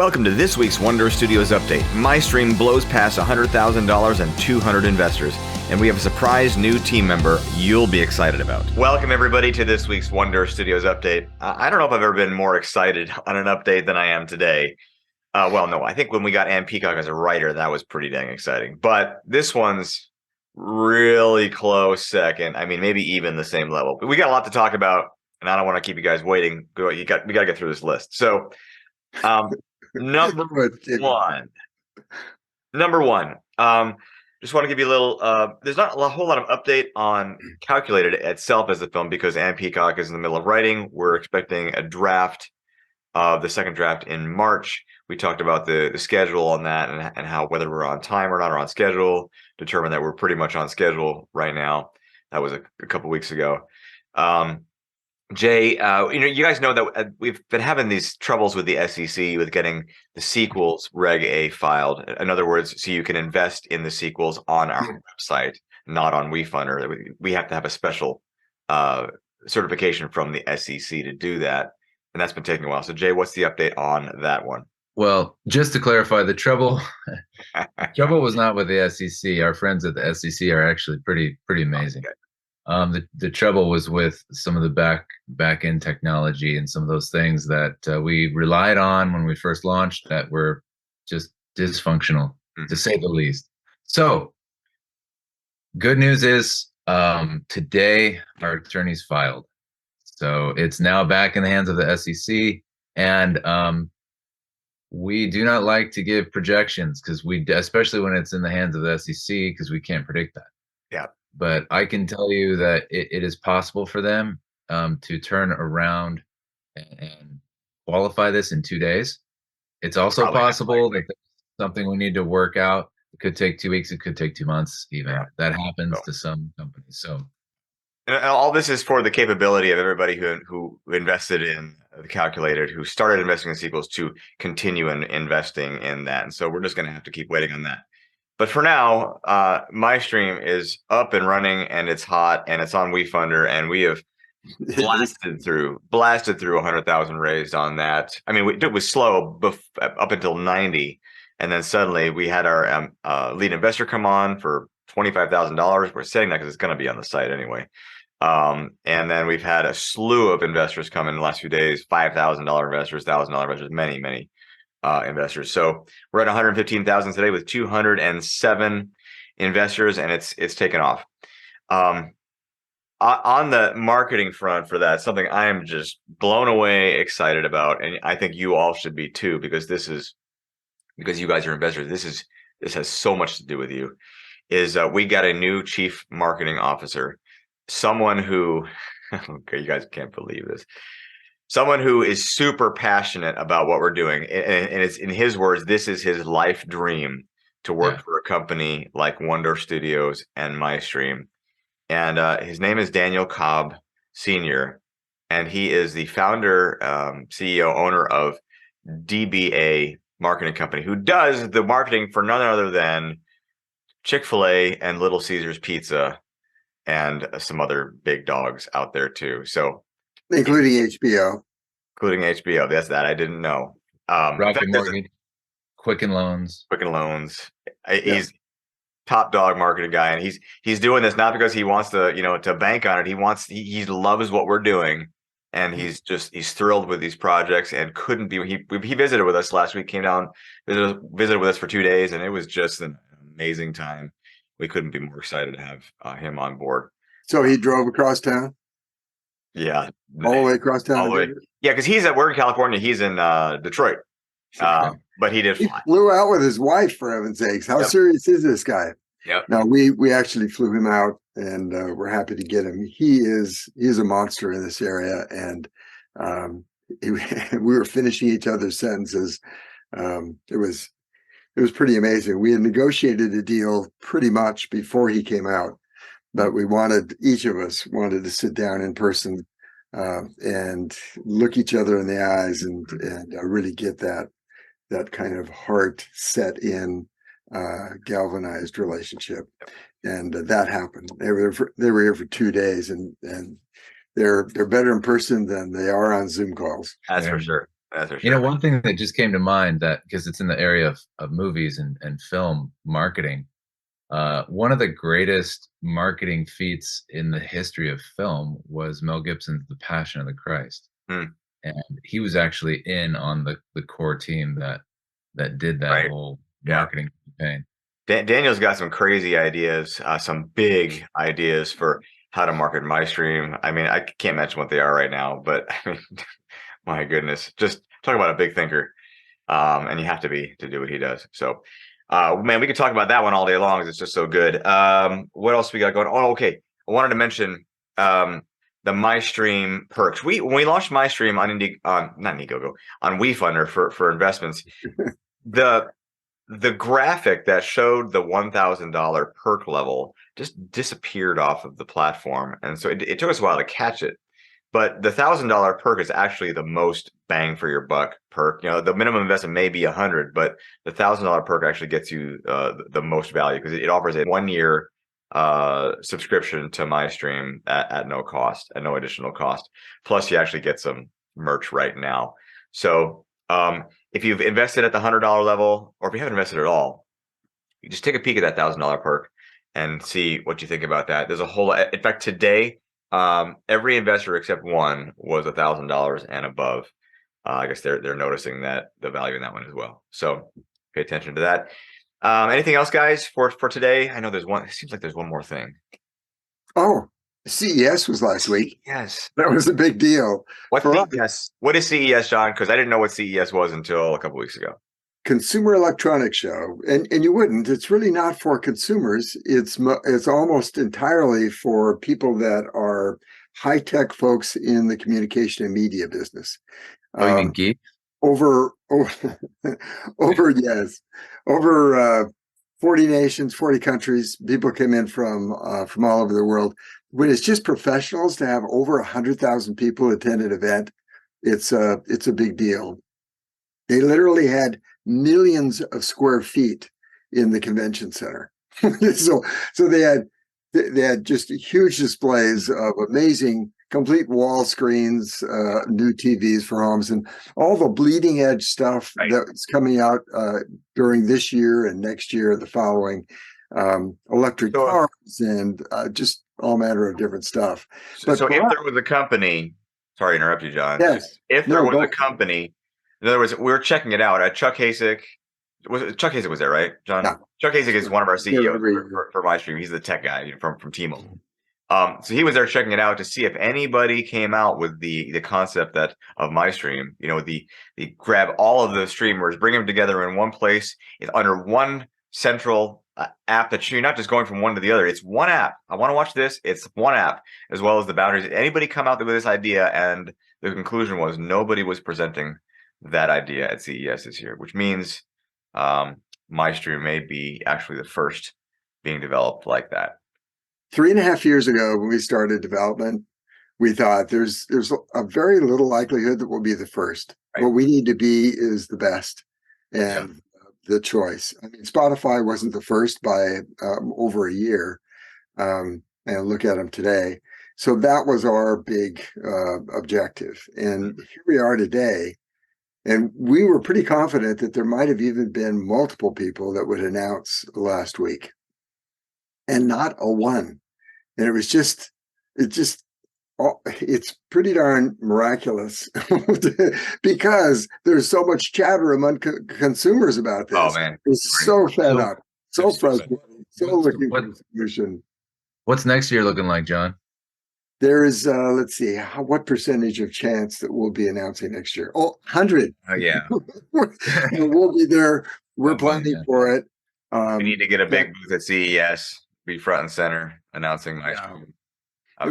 Welcome to this week's OneDoor Studios update. My stream blows past $100,000 and 200 investors, and we have a surprise new team member you'll be excited about. Welcome everybody to this week's OneDoor Studios update. I don't know if I've ever been more excited on an update than I am today. Well, no, I think when we got Ann Peacock as a writer, that was pretty dang exciting. But this one's really close second. I mean, maybe even the same level. But we got a lot to talk about, and I don't want to keep you guys waiting. We got to get through this list. So, number one. Just want to give you a little. There's not a whole lot of update on Calculated itself as a film because Ann Peacock is in the middle of writing. We're expecting a draft of the second draft in March. We talked about the schedule on that and how whether we're on time or not or on schedule. Determined that we're pretty much on schedule right now. That was a couple weeks ago. Jay, you guys know that we've been having these troubles with the SEC with getting the sequels Reg A filed. In other words, so you can invest in the sequels on our website, not on WeFunder. We have to have a special certification from the SEC to do that, and that's been taking a while. So, Jay, what's the update on that one? Well, just to clarify, the trouble was not with the SEC. Our friends at the SEC are actually pretty amazing. Okay. The trouble was with some of the back end technology and some of those things that we relied on when we first launched that were just dysfunctional, to say the least. So, good news is today our attorneys filed, so it's now back in the hands of the SEC, and we do not like to give projections because especially when it's in the hands of the SEC, because we can't predict that. Yeah. But I can tell you that it is possible for them to turn around and qualify this in 2 days. It's also possible that there's something we need to work out. It could take 2 weeks. It could take 2 months even. Yeah. That happens to some companies. So, and all this is for the capability of everybody who invested in the Calculated, who started investing in sequels to continue investing in that. And so we're just going to have to keep waiting on that. But for now, my stream is up and running, and it's hot, and it's on WeFunder, and we have blasted through 100,000 raised on that. I mean, it was slow up until 90, and then suddenly we had our lead investor come on for $25,000. We're saying that because it's going to be on the site anyway. And then we've had a slew of investors come in the last few days: $5,000 investors, $1,000 investors, many. Investors. So we're at 115,000 today with 207 investors, and it's taken off. On the marketing front for that, something I am just blown away excited about, and I think you all should be too, because you guys are investors. This has so much to do with you. Is we got a new chief marketing officer, someone who okay, you guys can't believe this. Someone who is super passionate about what we're doing. And it's, in his words, this is his life dream to work for a company like OneDoor Studios and MyStream. And his name is Daniel Cobb Sr., and he is the founder, CEO, owner of DBA Marketing Company, who does the marketing for none other than Chick-fil-A and Little Caesars Pizza and some other big dogs out there too. So, including HBO. That's that I didn't know. Rocket Mortgage, Quicken Loans. He's top dog marketing guy, and he's doing this not because he wants to bank on it. He loves what we're doing, and he's thrilled with these projects and couldn't be. He visited with us last week. Came down, visited with us for 2 days, and it was just an amazing time. We couldn't be more excited to have him on board. So he drove across town. Yeah, all the way across town. All the way. Yeah, because we're in California. He's in Detroit, but he flew out with his wife, for heaven's sakes. How serious is this guy? Yep. No, we actually flew him out, and we're happy to get him. He is a monster in this area, and we were finishing each other's sentences. It was pretty amazing. We had negotiated a deal pretty much before he came out, but each of us wanted to sit down in person and look each other in the eyes and really get that kind of heart set in galvanized relationship. And that happened. They were here for 2 days, and they're better in person than they are on Zoom calls. That's for sure. That's for You know, sure. one thing that just came to mind, that because it's in the area of movies and film marketing, one of the greatest marketing feats in the history of film was Mel Gibson's The Passion of the Christ. Hmm, And he was actually in on the core team that did that right. whole Yeah. marketing campaign. Daniel's got some crazy ideas, some big ideas for how to market MyStream. I mean, I can't mention what they are right now, but I mean, my goodness, just talk about a big thinker. And you have to be to do what he does. So, man, we could talk about that one all day long because it's just so good. What else we got going? Oh, okay. I wanted to mention the MyStream perks. When we launched MyStream on not Indiegogo, on WeFunder for investments, the the graphic that showed the $1,000 perk level just disappeared off of the platform, and so it took us a while to catch it. But the $1,000 perk is actually the most bang for your buck perk. You know, the minimum investment may be 100, but the $1,000 perk actually gets you the most value because it offers a 1 year subscription to MyStream at no cost, at no additional cost. Plus, you actually get some merch right now. So if you've invested at the $100 level, or if you haven't invested at all, you just take a peek at that $1,000 perk and see what you think about that. There's a whole, in fact, today, every investor except one was $1,000 and above. I guess they're noticing that the value in that one as well. So pay attention to that. Anything else, guys, for today? I know there's one. It seems like there's one more thing. Oh, CES was last week. Yes. That was a big deal. What For us. CES? What is CES, John? Because I didn't know what CES was until a couple weeks ago. Consumer Electronics Show, and you wouldn't. It's really not for consumers. It's almost entirely for people that are high tech folks in the communication and media business. Oh, you mean geek? Over yes, over 40 nations, 40 countries. People came in from all over the world. When it's just professionals, to have over 100,000 people attend an event, it's a big deal. They literally had millions of square feet in the convention center. so they had just huge displays of amazing complete wall screens, new TVs for homes, and all the bleeding edge stuff that's coming out during this year and next year, the following, electric cars, and just all manner of different stuff. So if there was a company, sorry to interrupt you, John. Yes. If there was a company, in other words, we were checking it out. Chuck Hasek was there, right, John? Yeah. Chuck Hasek is one of our CEOs for MyStream. He's the tech guy from T-Mobile. So he was there checking it out to see if anybody came out with the concept of MyStream. You know, the grab all of the streamers, bring them together in one place. It's under one central app that you're not just going from one to the other. It's one app. I want to watch this. It's one app, as well as the boundaries. Anybody come out with this idea, and the conclusion was nobody was presenting that idea at CES this year, which means MyStream may be actually the first being developed like that. 3.5 years ago, when we started development, we thought there's a very little likelihood that we'll be the first. Right. What we need to be is the best and the choice. I mean, Spotify wasn't the first by over a year, and look at them today. So that was our big objective. And here we are today. And we were pretty confident that there might have even been multiple people that would announce last week, and not a one. And it's pretty darn miraculous because there's so much chatter among consumers about this. Oh man, it's so fed up, so frustrated, so looking for a solution. What's next year looking like, John? There is, let's see, what percentage of chance that we'll be announcing next year? 100. Oh yeah. We'll be there. We're planning for it. We need to get a big booth at CES, be front and center, announcing MyStream.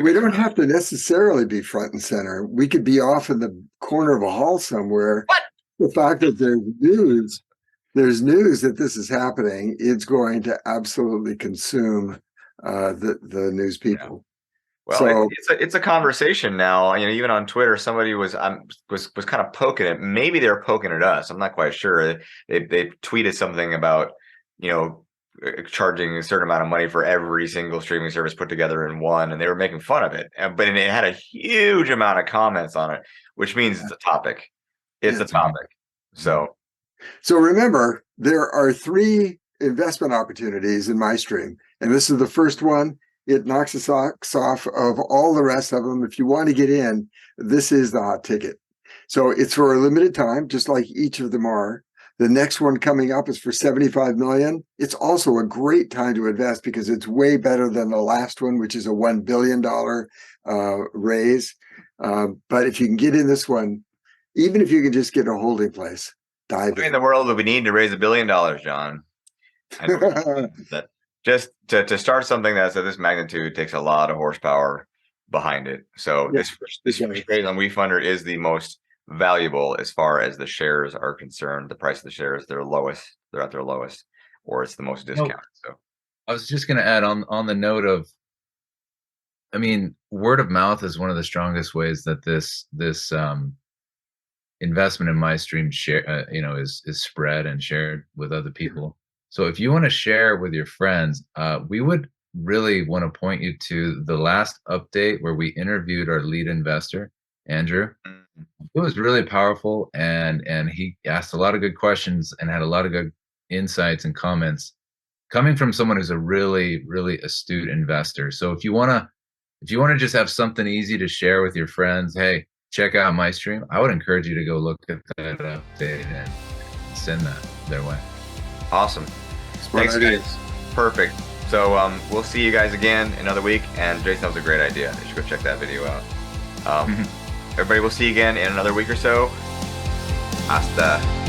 We don't have to necessarily be front and center. We could be off in the corner of a hall somewhere. What? The fact that there's news that this is happening, it's going to absolutely consume the news people. Well, so, it's a conversation now. You know, even on Twitter, somebody was kind of poking it. Maybe they're poking at us. I'm not quite sure. They tweeted something about, you know, charging a certain amount of money for every single streaming service put together in one, and they were making fun of it. But it had a huge amount of comments on it, which means it's a topic. it's Yeah. a topic. So So remember, there are 3 investment opportunities in my stream, and this is the first one. It knocks the socks off of all the rest of them. If you want to get in, this is the hot ticket. So it's for a limited time, just like each of them are. The next one coming up is for 75 million. It's also a great time to invest because it's way better than the last one, which is a $1 billion raise. But if you can get in this one, even if you can just get a holding place, dive in in. the world that we need to raise $1 billion, John. That just to start something that's at this magnitude takes a lot of horsepower behind it. So Yeah. this trade on WeFunder is the most valuable as far as the shares are concerned. The price of the shares, they're at their lowest, or it's the most discounted. So I was just going to add on the note of, I mean, word of mouth is one of the strongest ways that this investment in my stream is spread and shared with other people. So if you want to share with your friends, we would really want to point you to the last update where we interviewed our lead investor, Andrew. It was really powerful, and he asked a lot of good questions and had a lot of good insights and comments coming from someone who's a really, really astute investor. So if you want to just have something easy to share with your friends, hey, check out my stream, I would encourage you to go look at that update and send that their way. awesome. Thanks, guys. Perfect. So we'll see you guys again another week. And Jason, that was a great idea. You should go check that video out. Everybody, we'll see you again in another week or so. Hasta.